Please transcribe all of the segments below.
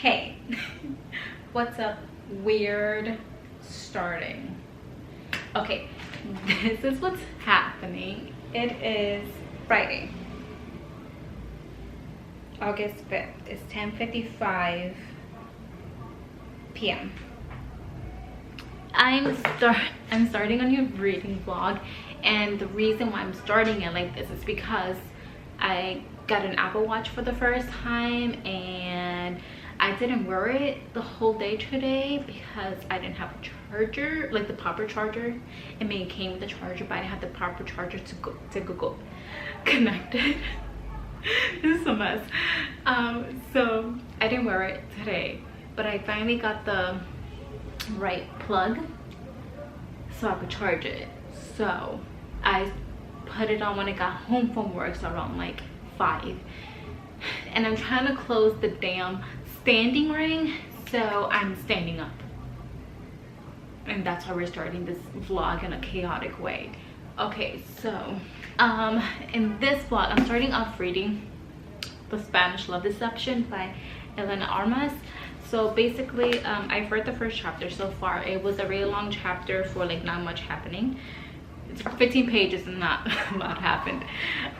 Hey, what's up? Weird starting. Okay, this is what's happening. It is Friday, August 5th. It's 10:55 p.m. I'm starting a new reading vlog, and the reason why I'm starting it like this is because I got an Apple Watch for the first time and I didn't wear it the whole day today because I didn't have a charger, like the proper charger. I mean, it came with the charger, but I didn't have the proper charger to go connected. This is a mess. So I didn't wear it today, but I finally got the right plug so I could charge it. So I put it on when I got home from work, so around like 5, and I'm trying to close the damn standing ring, so I'm standing up, and that's how we're starting this vlog in a chaotic way. Okay, so in this vlog I'm starting off reading The Spanish Love Deception by Elena Armas. So basically I've read the first chapter so far. It was a really long chapter for like not much happening. It's 15 pages and not a lot happened,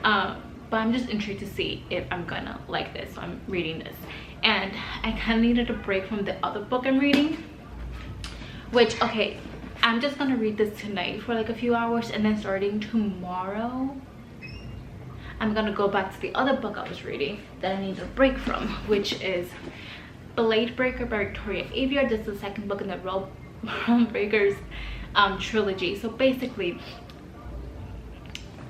but I'm just intrigued to see if I'm gonna like this, so I'm reading this. And I kind of needed a break from the other book I'm reading, which, okay, I'm just gonna read this tonight for like a few hours, and then starting tomorrow I'm gonna go back to the other book I was reading that I need a break from, which is Blade Breaker by Victoria Aveyard. This is the second book in the Realm Breakers trilogy. So basically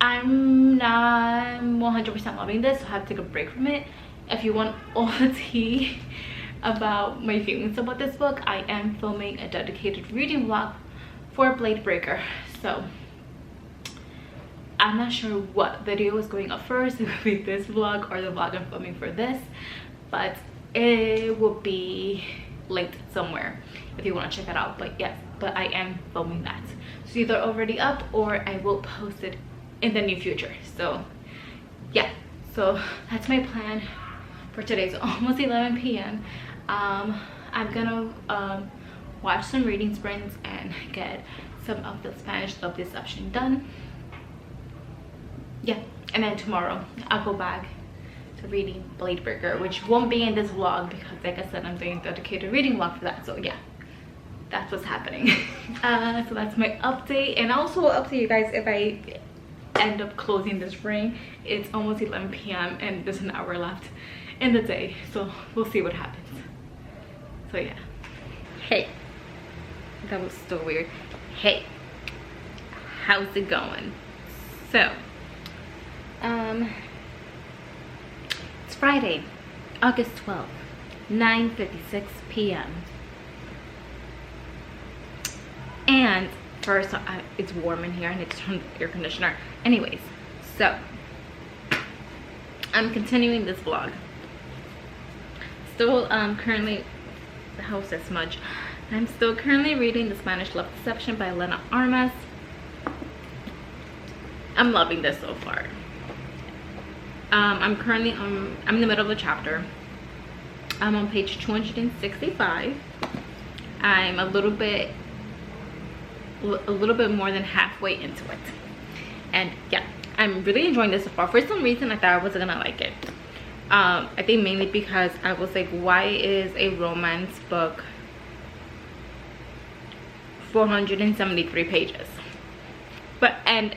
I'm not 100% loving this, so I have to take a break from it. If you want all the tea about my feelings about this book, I am filming a dedicated reading vlog for Blade Breaker. So I'm not sure what video is going up first. It will be this vlog or the vlog I'm filming for this, but it will be linked somewhere if you want to check it out. But yes, but I am filming that, so either already up or I will post it in the near future. So yeah, so that's my plan for today. It's almost 11 p.m. I'm gonna watch some reading sprints and get some of the Spanish Love Deception done. Yeah, and then tomorrow I'll go back to reading Blade Breaker, which won't be in this vlog because, like I said, I'm doing a dedicated reading vlog for that. So yeah, that's what's happening. So that's my update, and also will update you guys if I end up closing this ring. It's almost 11 p.m. and there's an hour left in the day, so we'll see what happens. So yeah. Hey, that was so weird. Hey, how's it going? So it's Friday, August 12th, 9:56 p.m. and first, it's warm in here. I need to turn the air conditioner. Anyways, so I'm continuing this vlog. Still currently, the house is smudge. I'm still currently reading The Spanish Love Deception by Elena Armas. I'm loving this so far. I'm currently I'm in the middle of the chapter. I'm on page 265. I'm a little bit more than halfway into it, and yeah, I'm really enjoying this so far. For some reason I thought I wasn't gonna like it. I think mainly because I was like, why is a romance book 473 pages and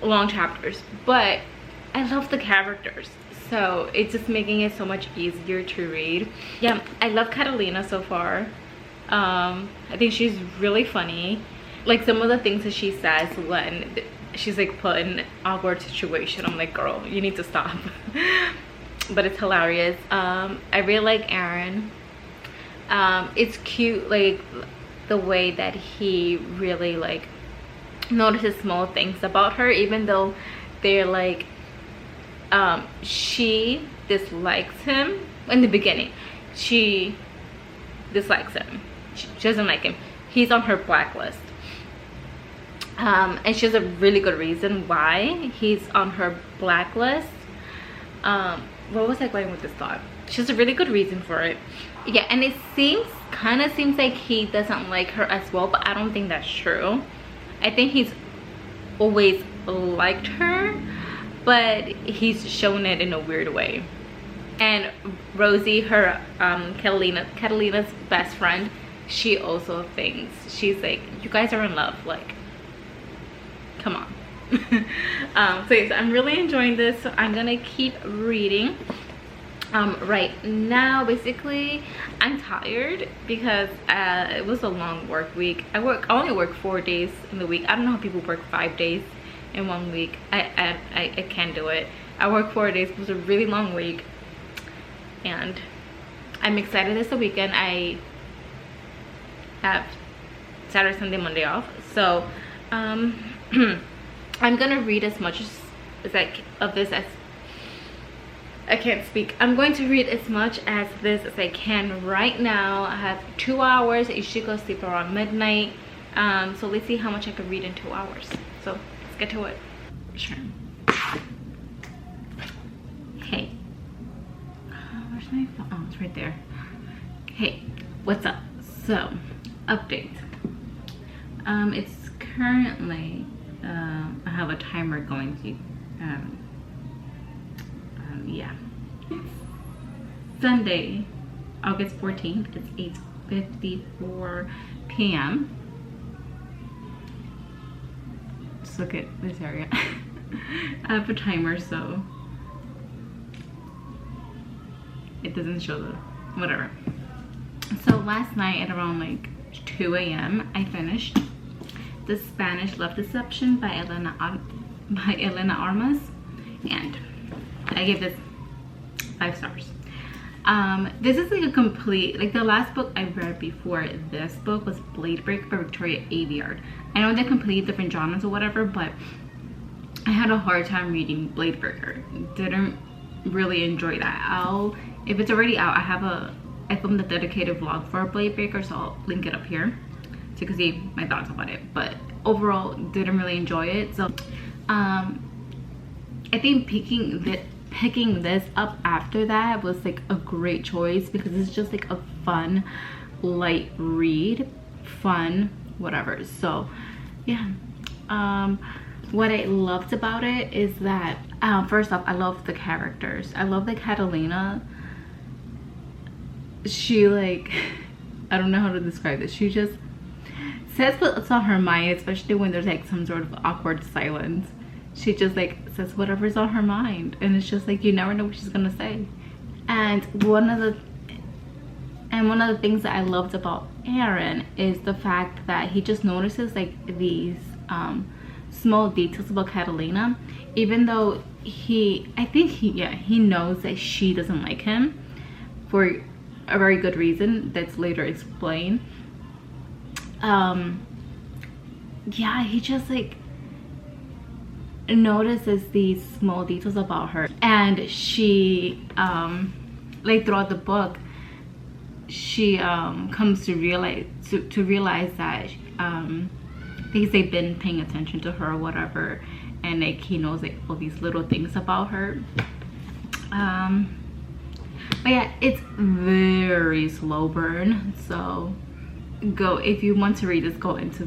long chapters? But I love the characters, so it's just making it so much easier to read. Yeah, I love Catalina so far. I think she's really funny. Like some of the things that she says when she's like put in an awkward situation, I'm like, girl, you need to stop. But it's hilarious. I really like Aaron. It's cute, like the way that he really like notices small things about her, even though they're like she dislikes him in the beginning. She dislikes him. She doesn't like him. He's on her blacklist. And she has a really good reason why he's on her blacklist. What was I going with this thought? she has a really good reason for it. Yeah, and it kind of seems like he doesn't like her as well, but I don't think that's true. I think he's always liked her, but he's shown it in a weird way. And Rosie, her Catalina's best friend, she also thinks, she's like, you guys are in love, like, come on. So yes, I'm really enjoying this, so I'm gonna keep reading. Right now, basically, I'm tired because it was a long work week. I only work 4 days in the week. I don't know how people work 5 days in 1 week. I can't do it. I work 4 days. It was a really long week, and I'm excited it's the weekend. I have Saturday, Sunday, Monday off, so I'm gonna read as much as of this as I can't speak. I'm going to read as much as this as I can right now. I have 2 hours. I should go sleep around midnight. So let's see how much I can read in 2 hours. So let's get to it. Sure. Hey. Where's my phone? Oh, it's right there. Hey, what's up? So, update. It's currently, I have a timer going to, yeah. Sunday, August 14th. It's 8:54 p.m. Just look at this area. I have a timer, so it doesn't show the whatever. So last night at around like 2 a.m. I finished The Spanish Love Deception by Elena Armas, and I gave this 5 stars. This is like a complete, like the last book I read before this book was Blade Break by Victoria Aveyard. I know they're completely different genres or whatever, but I had a hard time reading Blade Breaker. Didn't really enjoy that. If it's already out, I filmed a dedicated vlog for Blade Breaker, so I'll link it up here so you can see my thoughts about it. But overall, didn't really enjoy it. So I think picking this up after that was like a great choice because it's just like a fun, light read, fun, whatever. So yeah, what I loved about it is that first off, I love the characters. I love that Catalina, she like, I don't know how to describe this, she just says what's on her mind, especially when there's like some sort of awkward silence. She just like says whatever's on her mind, and it's just like you never know what she's gonna say. And one of the things that I loved about Aaron is the fact that he just notices like these small details about Catalina, even though he knows that she doesn't like him for a very good reason that's later explained. Yeah, he just like notices these small details about her, and she like throughout the book she comes to realize that because they've been paying attention to her or whatever, and like he knows like all these little things about her. But yeah, it's very slow burn, so if you want to read this, go into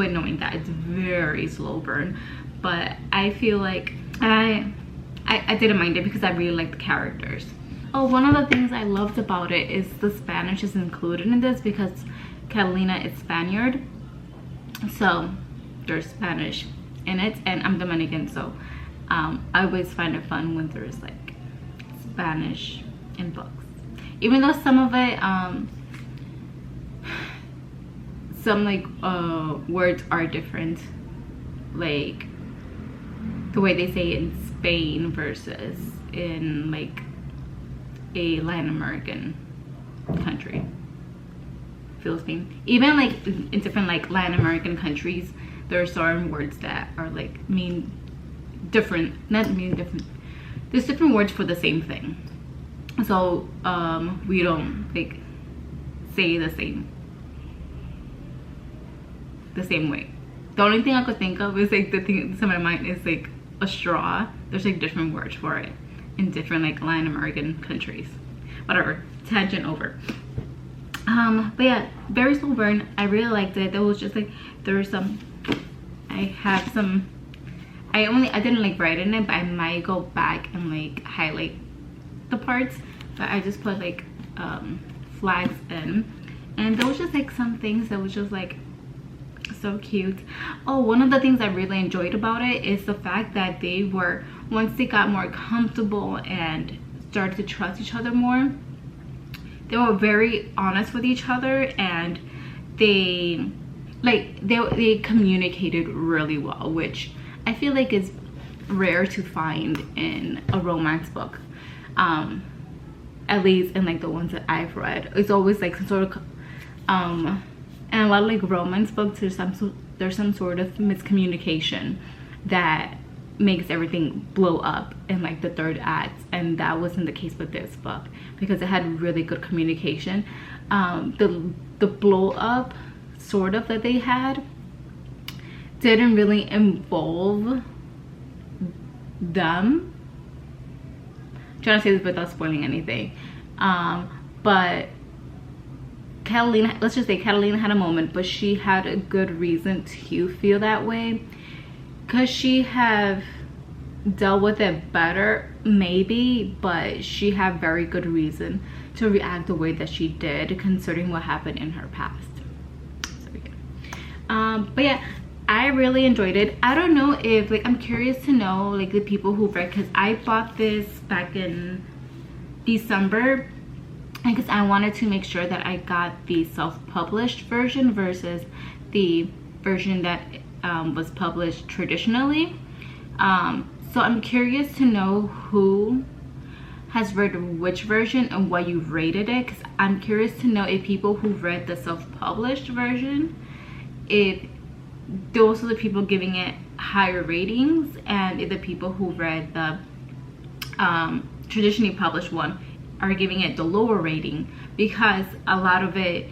it knowing that it's very slow burn. But I feel like I didn't mind it because I really like the characters. Oh, one of the things I loved about it is the Spanish is included in this because Catalina is Spaniard, so there's Spanish in it, and I'm Dominican, so I always find it fun when there's like Spanish in books, even though some of it some like words are different, like the way they say it in Spain versus in like a Latin American country, Philippines. Even like in different like Latin American countries, there are certain words that are like mean different, not mean different. There's different words for the same thing, so we don't like say the same way. The only thing I could think of is like the thing that's in my mind is like a straw. There's like different words for it. in different like Latin American countries. Whatever, tangent over. But yeah, very slow burn. I really liked it. There was just like, there were some, I have some, I didn't like write in it, but I might go back and like highlight the parts. But I just put like flags in, and there was just like some things that was just like so cute. Oh, one of the things I really enjoyed about it is the fact that they were, once they got more comfortable and started to trust each other more, they were very honest with each other, and they communicated really well, which I feel like is rare to find in a romance book. At least in like the ones that I've read, it's always like some sort of and a lot of like romance books, there's some sort of miscommunication that makes everything blow up in like the third act, and that wasn't the case with this book because it had really good communication. The blow up sort of that they had didn't really involve them. I'm trying to say this without spoiling anything, but Catalina, let's just say Catalina had a moment, but she had a good reason to feel that way because she have dealt with it better maybe, but she had very good reason to react the way that she did considering what happened in her past. So yeah, but yeah, I really enjoyed it. I don't know if like, I'm curious to know like the people who read, because I bought this back in December because I wanted to make sure that I got the self-published version versus the version that was published traditionally. So I'm curious to know who has read which version and why you rated it, because I'm curious to know if people who read the self-published version, if those are the people giving it higher ratings, and if the people who read the traditionally published one are giving it the lower rating, because a lot of it,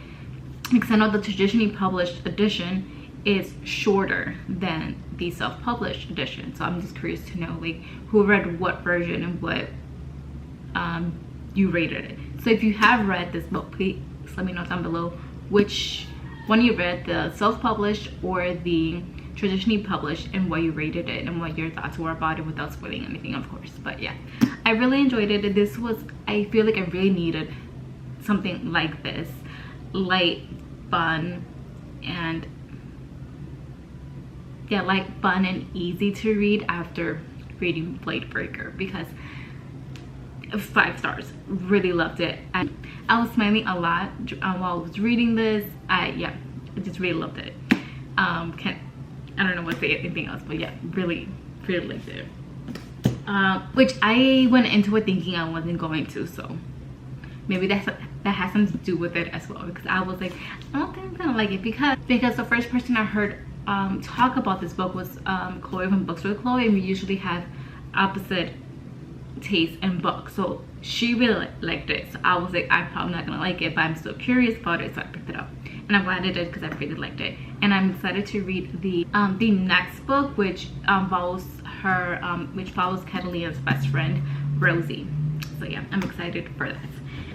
because I know the traditionally published edition is shorter than the self-published edition. So I'm just curious to know like who read what version and what you rated it. So if you have read this book, please let me know down below which one you read, the self-published or the traditionally published, and what you rated it and what your thoughts were about it without spoiling anything, of course. But yeah, I really enjoyed it. This was, I feel like I really needed something like this, light, fun, and yeah, like fun and easy to read after reading Blade Breaker, because 5 stars, really loved it. And I was smiling a lot while I was reading this. Yeah, I just really loved it. I don't know what to say anything else, but yeah, really liked it. Which I went into it thinking I wasn't going to, so maybe that has something to do with it as well, because I was like, I don't think I'm gonna like it, because the first person I heard talk about this book was Chloe from Books with Chloe, and we usually have opposite taste in books. So she really liked it, so I was like, I'm probably not gonna like it, but I'm still curious about it, so I picked it up, and I'm glad I did because I really liked it. And I'm excited to read the next book, which follows Catalina's best friend Rosie. So yeah, I'm excited for that.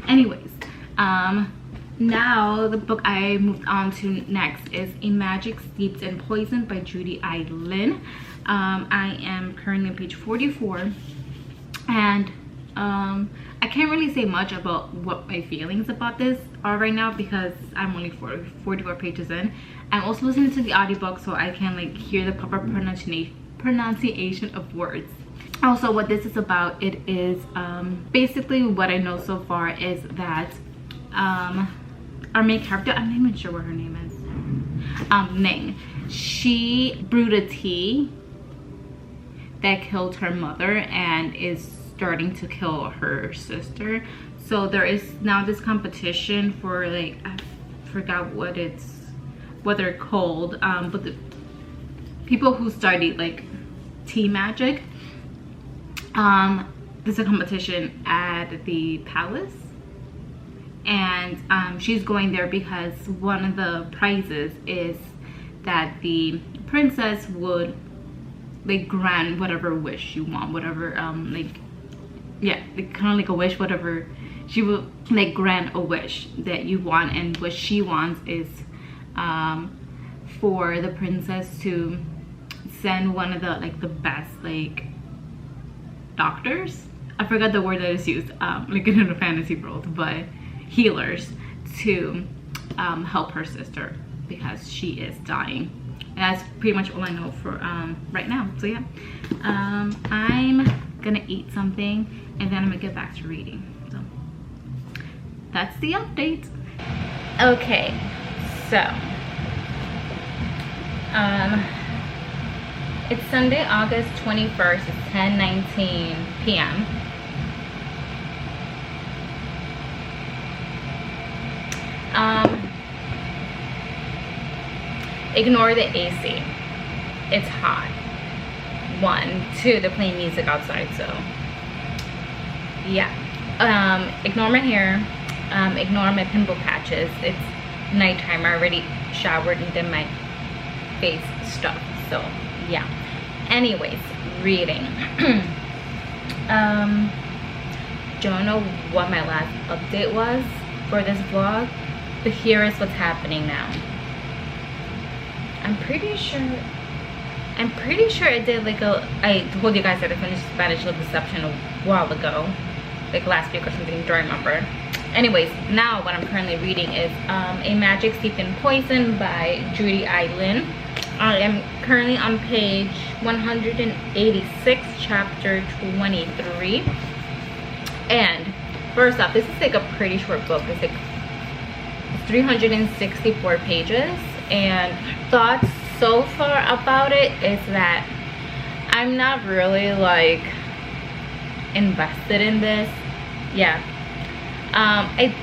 Anyways, now the book I moved on to next is A Magic Steeped in Poison by Judy I. Lin. I am currently on page 44, and I can't really say much about what my feelings about this are right now because I'm only 44 pages in. I'm also listening to the audiobook so I can like hear the proper pronunciation of words. Also, what this is about, it is basically what I know so far is that our main character, I'm not even sure what her name is, Ning, she brewed a tea that killed her mother and is starting to kill her sister. So there is now this competition for like, I forgot what they're called, but the people who study like tea magic, there's a competition at the palace, and she's going there because one of the prizes is that the princess would like grant whatever wish you want, whatever like yeah, kind of like a wish, whatever. She will like grant a wish that you want, and what she wants is for the princess to send one of the like the best like doctors. I forgot the word that is used, like in a fantasy world, but healers to help her sister because she is dying. And that's pretty much all I know for right now. So yeah, I'm gonna eat something and then I'm gonna get back to reading. So that's the update. Okay, so it's Sunday, August 21st. It's 10:19 p.m. Ignore the AC. It's hot. 1, 2, they're playing music outside, so yeah. Ignore my hair. Ignore my pimple patches. It's nighttime. I already showered and did my face stuff, so yeah. Anyways, reading. Don't know what my last update was for this vlog, but here is what's happening now. I'm pretty sure I did like I told you guys that I finished Spanish Love Deception a while ago, like last week or something, don't remember. Anyways, now what I'm currently reading is A Magic Steeped in Poison by Judy Eileen. I am currently on page 186, chapter 23. And first off, this is like a pretty short book. It's like 364 pages, and thoughts so far about it is that I'm not really like invested in this. Yeah, I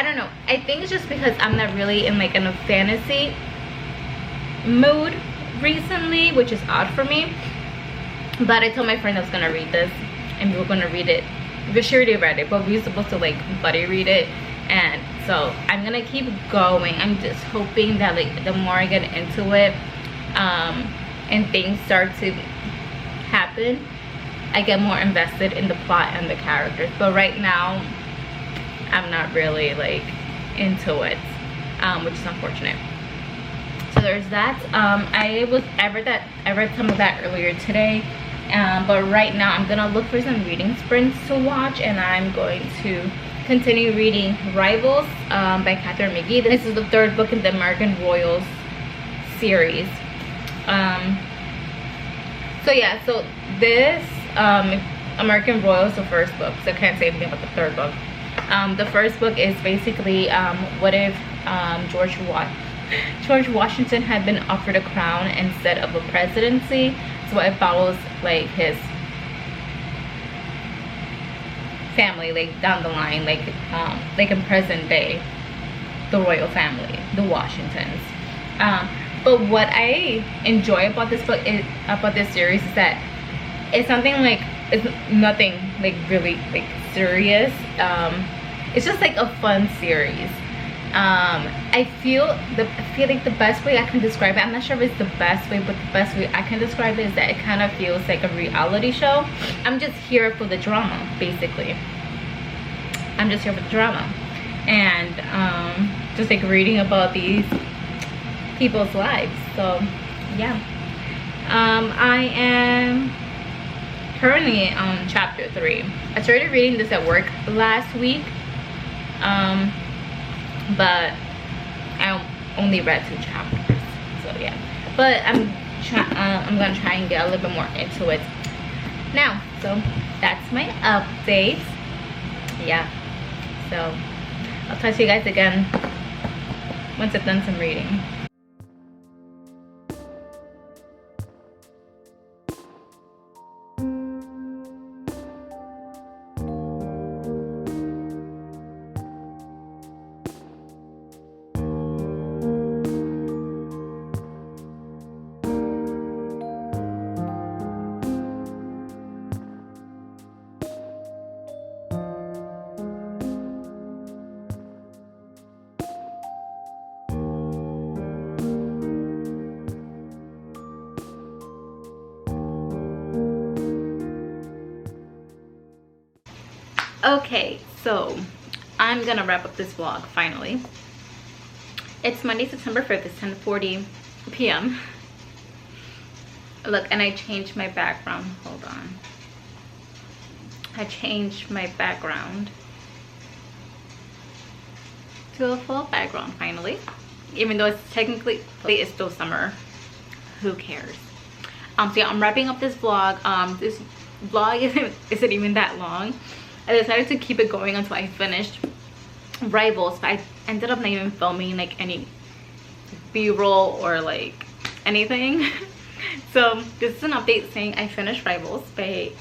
don't know. I think it's just because I'm not really in like in a fantasy mood recently, which is odd for me. But I told my friend I was gonna read this and we were gonna read it. She already read it, but we were supposed to like buddy read it, and so I'm gonna keep going. I'm just hoping that like the more I get into it and things start to happen, I get more invested in the plot and the characters. But right now I'm not really like into it, which is unfortunate. So there's that. I read some of that earlier today, but right now I'm gonna look for some reading sprints to watch, and I'm going to continue reading Rivals by Catherine McGee. This is the 3rd book in the American Royals series. So yeah, so this American Royals, the 1st book, so I can't say anything about the 3rd book. The 1st book is basically what if George Washington had been offered a crown instead of a presidency. So it follows like his family, like down the line, like in present day, the royal family, the Washingtons. But what I enjoy about this book about this series is that it's something like, it's nothing like really like serious. It's just like a fun series. I feel like the best way I can describe it, I'm not sure if it's the best way, but the best way I can describe it is that it kind of feels like a reality show. I'm just here for the drama, basically. I'm just here for the drama, and just like reading about these people's lives. So yeah, I am currently on chapter 3. I started reading this at work last week, but I only read 2 chapters, so yeah. But I'm gonna try and get a little bit more into it now. So that's my update. Yeah, so I'll talk to you guys again once I've done some reading. Okay, so I'm gonna wrap up this vlog finally. It's Monday, September 5th. It's 10:40 p.m. Look, and I changed my background. Hold on. I changed my background to a fall background finally. Even though it's technically, it's still summer. Who cares? So yeah, I'm wrapping up this vlog. This vlog isn't even that long. I decided to keep it going until I finished Rivals, but I ended up not even filming like any b-roll or like anything. So this is an update saying I finished Rivals by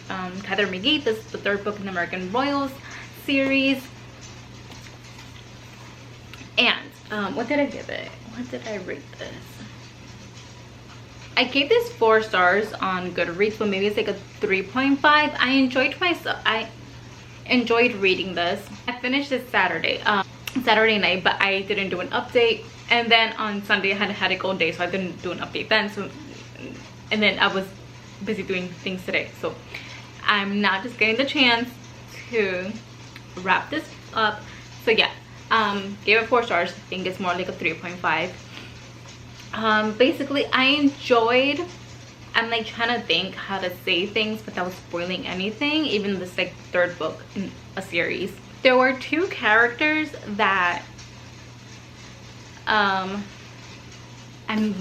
Catherine McGee. This is the 3rd book in the American Royals series. And what did I give it? What did I rate this? I gave this 4 stars on Goodreads, but maybe it's like a 3.5. I enjoyed reading this. I finished this Saturday night, but I didn't do an update. And then on Sunday I had a cold day, so I didn't do an update then. So, and then I was busy doing things today, so I'm not just getting the chance to wrap this up. So yeah, gave it 4 stars. I think it's more like a 3.5. Basically I'm like trying to think how to say things without spoiling anything, even this like 3rd book in a series. There were 2 characters that I'm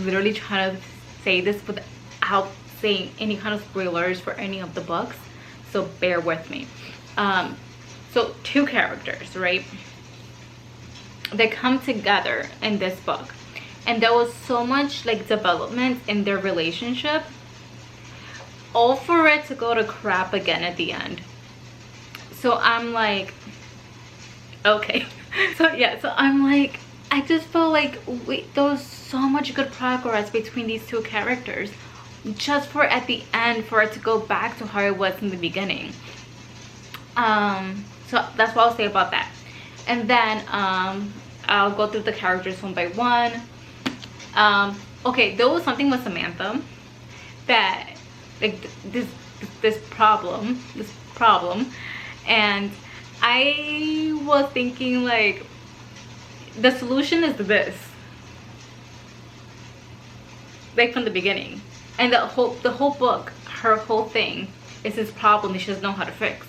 literally trying to say this without saying any kind of spoilers for any of the books, so bear with me. So 2 characters, right? They come together in this book, and there was so much like development in their relationship, all for it to go to crap again at the end. So I'm like, okay. So yeah, so I'm like, I just felt like there was so much good progress between these 2 characters, just for at the end for it to go back to how it was in the beginning. So that's what I'll say about that. And then I'll go through the characters one by one. Okay, there was something with Samantha that like this problem, and I was thinking like the solution is this, like from the beginning, and the whole book, her whole thing is this problem that she doesn't know how to fix.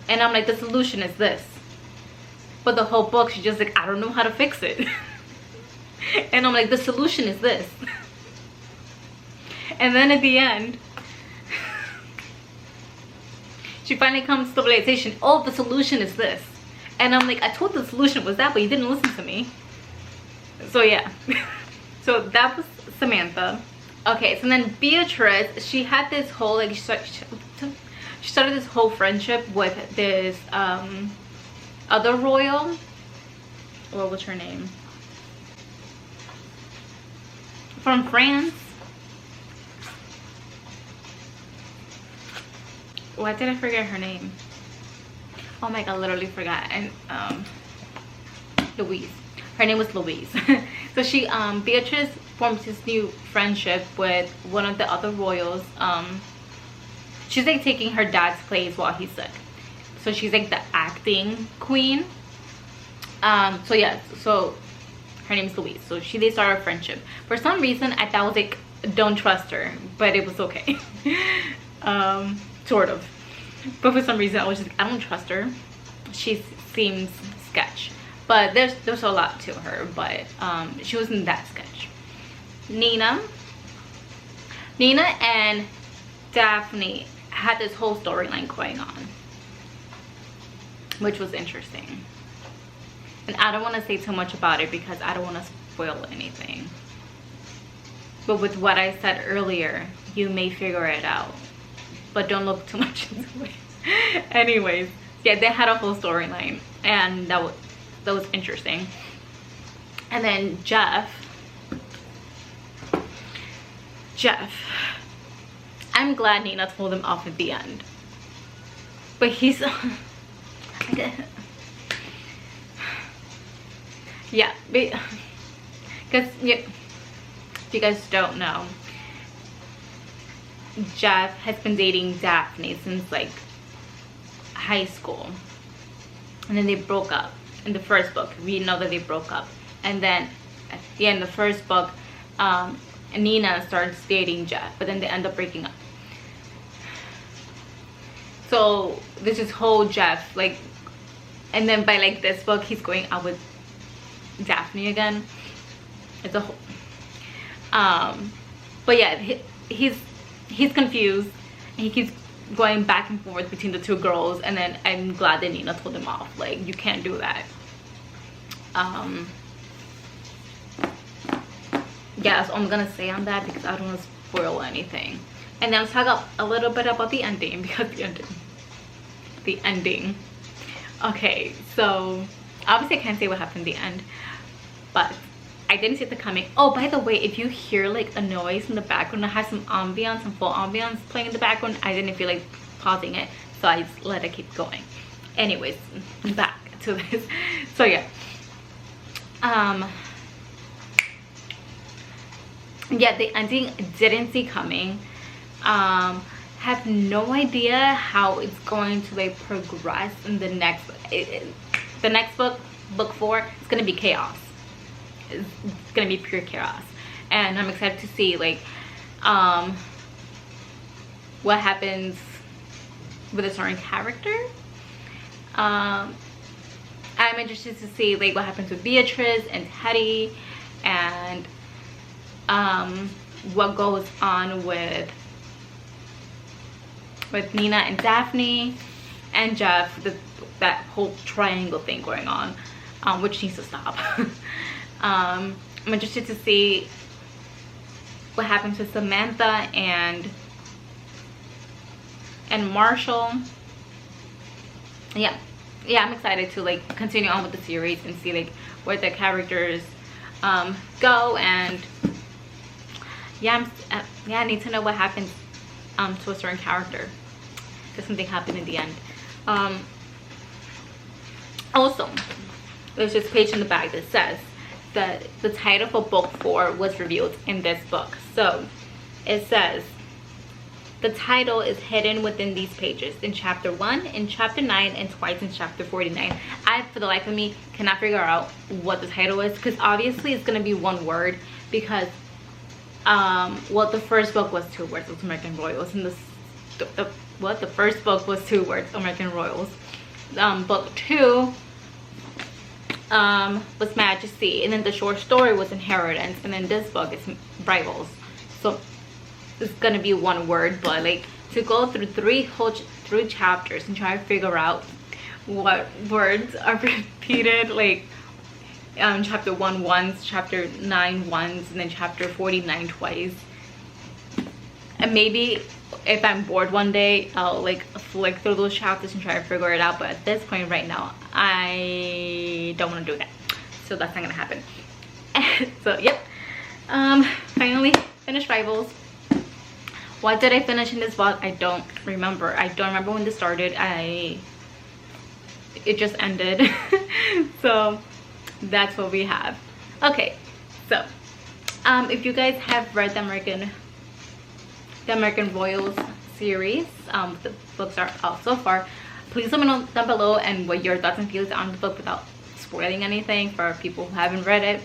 And I'm like, the solution is this, but the whole book she's just like, I don't know how to fix it. And I'm like, the solution is this. And then at the end she finally comes to the realization, oh, the solution is this. And I'm like, I told the solution was that, but you didn't listen to me. So yeah. So that was Samantha. Okay, so then Beatrice, she had this whole like, she started this whole friendship with this other royal. What was her name? From France. Why did I forget her name? Oh my god, literally forgot. And Louise. Her name was Louise. So she Beatrice forms this new friendship with one of the other royals. She's like taking her dad's place while he's sick, so she's like the acting queen. So yeah, so her name's Louise. So they started a friendship. For some reason I thought I was like, don't trust her, but it was okay. Sort of. But for some reason I was just like, I don't trust her, she seems sketch. But there's a lot to her, but she wasn't that sketch. Nina and Daphne had this whole storyline going on, which was interesting. And I don't want to say too much about it because I don't want to spoil anything. But with what I said earlier, you may figure it out. But don't look too much into it. Anyways, yeah, they had a whole storyline, and that was interesting. And then Jeff, I'm glad Nina told him off at the end, but he's yeah, because yeah, if you guys don't know, Jeff has been dating Daphne since like high school, and then they broke up. In the first book we know that they broke up, and then at the end of the first book, Nina starts dating Jeff, but then they end up breaking up. So this is whole Jeff, like, and then by like this book he's going out with Daphne again. It's a whole but yeah, he's confused, and he keeps going back and forth between the two girls, and then I'm glad that Nina told him off, like, you can't do that. Yeah, that's all I'm gonna say on that, because I don't want to spoil anything. And then let's talk a little bit about the ending, because the ending. Okay, so obviously I can't say what happened in the end, but I didn't see it coming. Oh, by the way, if you hear like a noise in the background that has some ambience, some full ambience playing in the background, I didn't feel like pausing it, so I just let it keep going. Anyways, back to this. So yeah, yeah, the ending didn't see coming. Have no idea how it's going to like progress in the next the next book, book 4. It's gonna be chaos. It's gonna be pure chaos, and I'm excited to see like what happens with a certain character. I'm interested to see like what happens with Beatrice and Teddy, and what goes on with Nina and Daphne and Jeff, that whole triangle thing going on, which needs to stop. I'm interested to see what happens with Samantha and Marshall. Yeah, I'm excited to like continue on with the series and see like where the characters go, and yeah, I need to know what happens to a certain character, because something happened in the end. Also, there's this page in the back that says that the title for book 4 was revealed in this book. So it says the title is hidden within these pages, in chapter 1, in chapter 9, and twice in chapter 49. I, for the life of me, cannot figure out what the title is, because obviously it's going to be one word, because well, the first book was 2 words, it was American Royals, and the first book was 2 words, American Royals. Book 2 was Majesty, and then the short story was Inheritance, and then this book is Rivals. So it's gonna be one word, but like to go through 3 chapters and try to figure out what words are repeated, like chapter 1 once, chapter 9 once, and then chapter 49 twice. And maybe if I'm bored one day, I'll like flick through those chapters and try to figure it out, but at this point right now I don't want to do that, so that's not gonna happen. So yep, finally finished Rivals. What did I finish in this vlog? I don't remember. I don't remember when this started. It just ended. So that's what we have. Okay, so if you guys have read the American Royals series, the books are out so far, please let me know down below and what your thoughts and feelings on the book without spoiling anything for people who haven't read it.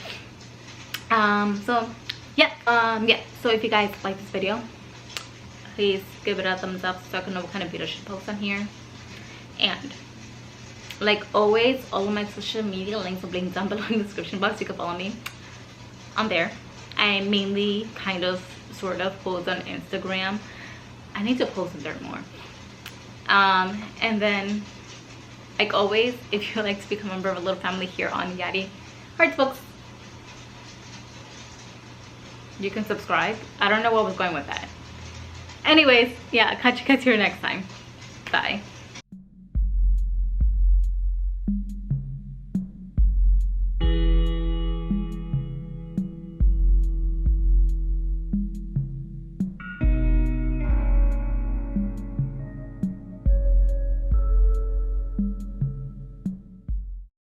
So yeah, so if you guys like this video, please give it a thumbs up so I can know what kind of video I should post on here. And like always, all of my social media links will be linked down below in the description box. You can follow me on there. I mainly kind of sort of post on Instagram. I need to post on there more. And then like always, if you'd like to become a member of a little family here on Yari Hearts Books, you can subscribe. I don't know what was going with that. Anyways, yeah, catch you guys here next time. Bye.